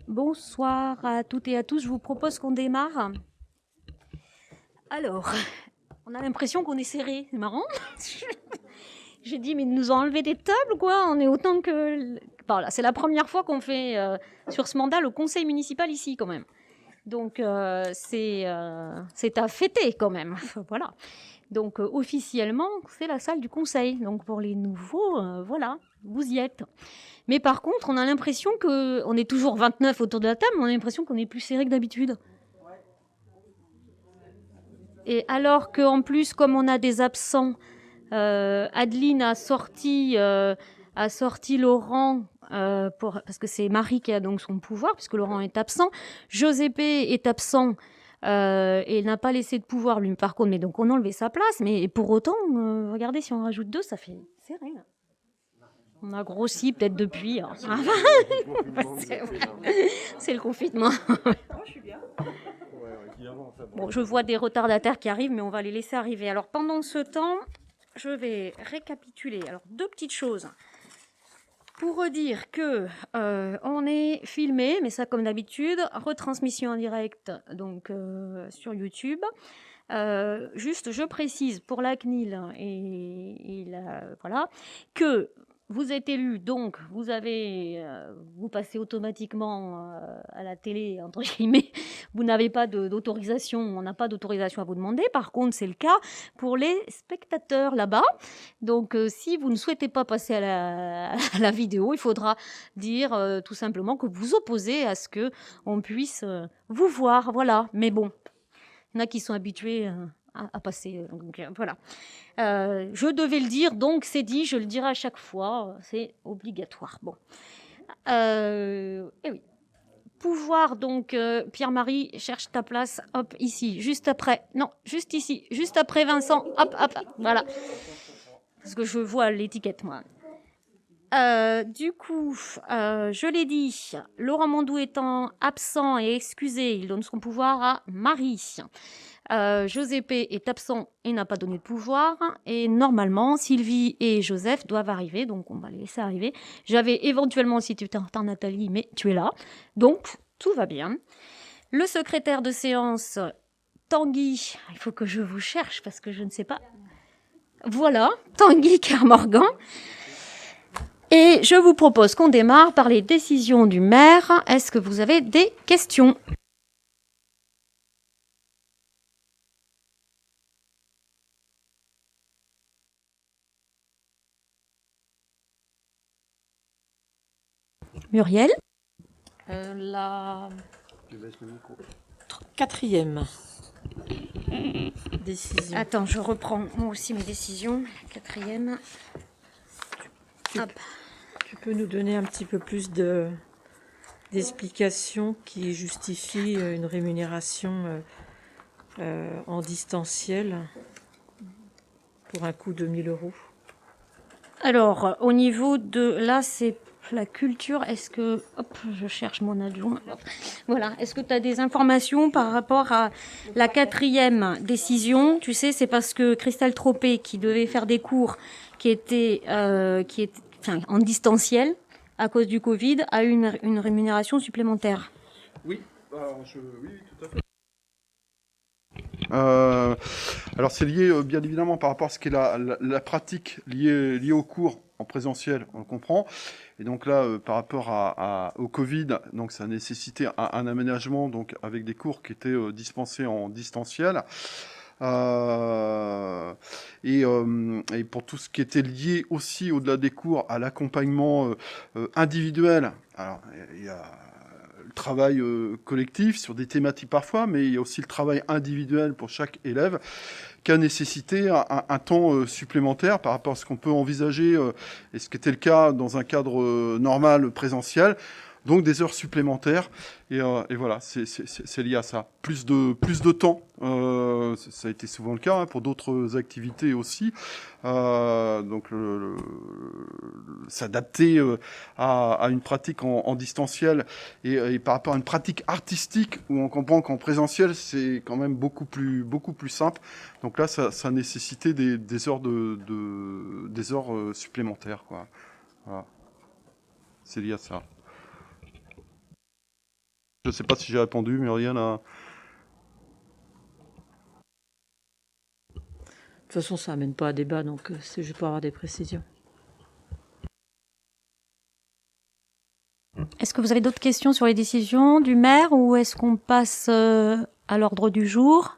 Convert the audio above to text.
Bonsoir à toutes et à tous. Je vous propose qu'on démarre. Alors, on a l'impression qu'on est serré. C'est marrant. J'ai dit, mais ils nous ont enlevé des tables, quoi. On est autant que... Voilà, c'est la première fois qu'on fait sur ce mandat le conseil municipal ici, quand même. Donc, c'est à fêter, quand même. Voilà. Donc, officiellement, c'est la salle du conseil. Donc, pour les nouveaux, voilà, vous y êtes. Mais par contre, on a l'impression qu'on est toujours 29 autour de la table, mais on a l'impression qu'on est plus serré que d'habitude. Et alors qu'en plus, comme on a des absents, Adeline a sorti Laurent, parce que c'est Marie qui a donc son pouvoir, puisque Laurent est absent. Giuseppe est absent et n'a pas laissé de pouvoir, lui, par contre, mais donc on a enlevé sa place. Mais pour autant, regardez, si on rajoute 2, ça fait serré. Là. On a grossi peut-être depuis. Hein. C'est le confinement. Bon, je vois des retardataires qui arrivent, mais on va les laisser arriver. Alors, pendant ce temps, je vais récapituler. Alors, 2 petites choses. Pour redire que on est filmé, mais ça comme d'habitude, retransmission en direct donc sur YouTube. Juste, je précise pour la CNIL voilà, que vous êtes élu, donc vous passez automatiquement à la télé, entre guillemets. Vous n'avez pas d'autorisation, on n'a pas d'autorisation à vous demander. Par contre, c'est le cas pour les spectateurs là-bas. Donc, si vous ne souhaitez pas passer à la vidéo, il faudra dire tout simplement que vous opposez à ce que on puisse vous voir. Voilà. Mais bon, il y en a qui sont habitués à passer. Donc, voilà. Je devais le dire, donc c'est dit, je le dirai à chaque fois. C'est obligatoire. Bon. Et oui. Pouvoir, donc, Pierre-Marie, cherche ta place. Hop, ici, juste après. Non, juste ici, juste après Vincent. Hop, hop, voilà. Parce que je vois l'étiquette, moi. Du coup, je l'ai dit, Laurent Mondou étant absent et excusé, il donne son pouvoir à Marie. Giuseppe est absent et n'a pas donné de pouvoir. Et normalement, Sylvie et Joseph doivent arriver, donc on va les laisser arriver. J'avais éventuellement, si tu t'entends Nathalie, mais tu es là. Donc, tout va bien. Le secrétaire de séance, Tanguy, il faut que je vous cherche parce que je ne sais pas. Voilà, Tanguy Kermorgan. Et je vous propose qu'on démarre par les décisions du maire. Est-ce que vous avez des questions ? Muriel ? La 4e décision. Attends, je reprends moi aussi mes décisions. 4e. Hop. Tu peux nous donner un petit peu plus d'explications qui justifient une rémunération en distanciel pour un coût de 1 000 €? Alors, au niveau de... Là, c'est la culture. Est-ce que... Hop, je cherche mon adjoint. Voilà. Est-ce que tu as des informations par rapport à la 4e décision ? Tu sais, c'est parce que Christelle Tropé, qui devait faire des cours qui étaient en distanciel à cause du Covid, a eu une rémunération supplémentaire. Oui, alors oui, tout à fait. Alors c'est lié bien évidemment par rapport à ce qu'est la pratique liée au cours en présentiel, on le comprend. Et donc là, par rapport au Covid, donc ça a nécessité un aménagement donc avec des cours qui étaient dispensés en distanciel. Et pour tout ce qui était lié aussi au-delà des cours à l'accompagnement individuel. Alors il y a le travail collectif sur des thématiques parfois, mais il y a aussi le travail individuel pour chaque élève qui a nécessité un temps supplémentaire par rapport à ce qu'on peut envisager et ce qui était le cas dans un cadre normal présentiel. Donc des heures supplémentaires et voilà, c'est lié à ça. Plus de temps, ça a été souvent le cas pour d'autres activités aussi. Donc s'adapter à une pratique en distanciel et par rapport à une pratique artistique où on comprend qu'en présentiel c'est quand même beaucoup plus simple. Donc là, ça a nécessité des heures des heures supplémentaires, quoi. Voilà. C'est lié à ça. Je ne sais pas si j'ai répondu, Muriel. De toute façon, ça amène pas à débat, donc c'est juste pour avoir des précisions. Est-ce que vous avez d'autres questions sur les décisions du maire ou est-ce qu'on passe à l'ordre du jour?